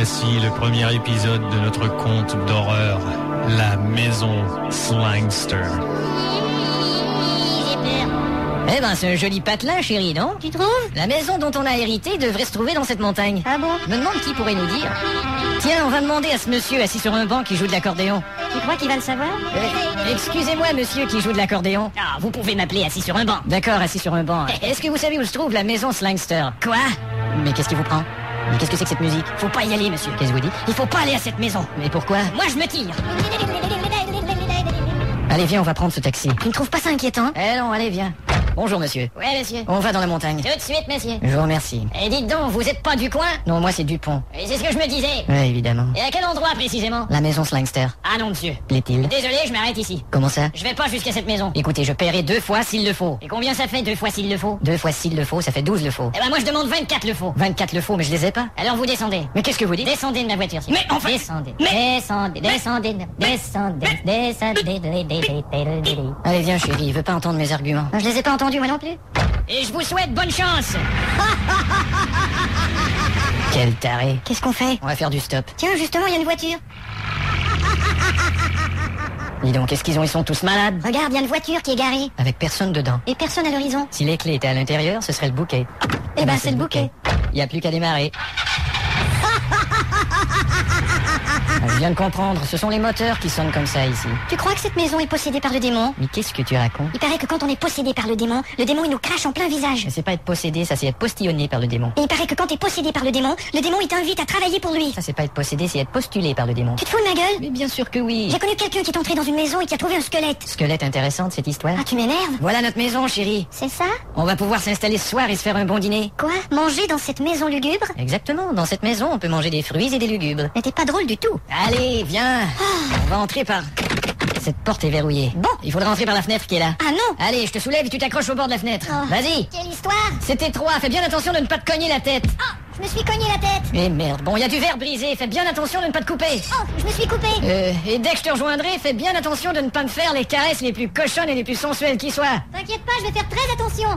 Voici le premier épisode de notre conte d'horreur, La Maison Slangster. Eh ben, c'est un joli patelin, chérie, non? Tu trouves? La maison dont on a hérité devrait se trouver dans cette montagne. Ah bon? Je me demande qui pourrait nous dire. Tiens, on va demander à ce monsieur assis sur un banc qui joue de l'accordéon. Tu crois qu'il va le savoir? Excusez-moi, monsieur qui joue de l'accordéon. Ah, vous pouvez m'appeler assis sur un banc. D'accord, assis sur un banc. Est-ce que vous savez où se trouve la maison Slangster? Quoi? Mais qu'est-ce qui vous prend? Mais qu'est-ce que c'est que cette musique? Faut pas y aller, monsieur. Qu'est-ce que vous dites? Il faut pas aller à cette maison. Mais pourquoi? Moi, je me tire. Allez, viens, on va prendre ce taxi. Tu ne trouves pas ça inquiétant? Eh non, allez, viens. Bonjour, monsieur. Ouais, monsieur. On va dans la montagne. Tout de suite, monsieur. Je vous remercie. Et dites donc, vous êtes pas du coin? Non, moi, c'est Dupont. Et c'est ce que je me disais. Ouais, évidemment. Et à quel endroit, précisément? La maison Slangster. Ah non, monsieur. Plaît-il? Désolé, je m'arrête ici. Comment ça? Je vais pas jusqu'à cette maison. Écoutez, je paierai 2 fois s'il le faut. Et combien ça fait 2 fois s'il le faut? 2 fois s'il le faut, ça fait 12 le faut. Eh ben moi, je demande 24 le faut. 24 le faut, mais je les ai pas. Alors vous descendez. Mais qu'est-ce que vous dites? Descendez de ma voiture, s'il vous plaît. Mais enfin... Descendez. Allez, viens, chérie, il veut pas entendre mes arguments. Je les ai pas entendus, moi non plus. Et je vous souhaite bonne chance. Quel taré. Qu'est-ce qu'on fait? On va faire du stop. Tiens, justement, il y a une voiture. Dis donc, qu'est-ce qu'ils ont? Ils sont tous malades. Regarde, il y a une voiture qui est garée. Avec personne dedans. Et personne à l'horizon. Si les clés étaient à l'intérieur, ce serait le bouquet. Eh ben, c'est le bouquet. Il y a plus qu'à démarrer. Je viens de comprendre, ce sont les moteurs qui sonnent comme ça ici. Tu crois que cette maison est possédée par le démon? Mais qu'est-ce que tu racontes? Il paraît que quand on est possédé par le démon il nous crache en plein visage. Mais c'est pas être possédé, ça c'est être postillonné par le démon. Et il paraît que quand t'es possédé par le démon il t'invite à travailler pour lui. Ça c'est pas être possédé, c'est être postulé par le démon. Tu te fous de ma gueule? Mais bien sûr que oui. J'ai connu quelqu'un qui est entré dans une maison et qui a trouvé un squelette. Squelette intéressante cette histoire. Ah, tu m'énerves? Voilà notre maison, chérie. C'est ça? On va pouvoir s'installer ce soir et se faire un bon dîner. Quoi? Manger dans cette maison lugubre? Exactement, dans cette maison on peut manger des fruits et des lugubres. Mais t'es pas drôle du tout. Allez, viens. On va entrer par... Cette porte est verrouillée. Bon. Il faudra entrer par la fenêtre qui est là. Ah non. Allez, je te soulève et tu t'accroches au bord de la fenêtre. Oh. Vas-y. Quelle histoire? C'est étroit, fais bien attention de ne pas te cogner la tête. Oh, je me suis cogné la tête. Mais merde, bon, il y a du verre brisé, fais bien attention de ne pas te couper. Oh, je me suis coupé. Et dès que je te rejoindrai, fais bien attention de ne pas me faire les caresses les plus cochonnes et les plus sensuelles qui soient. T'inquiète pas, je vais faire très attention.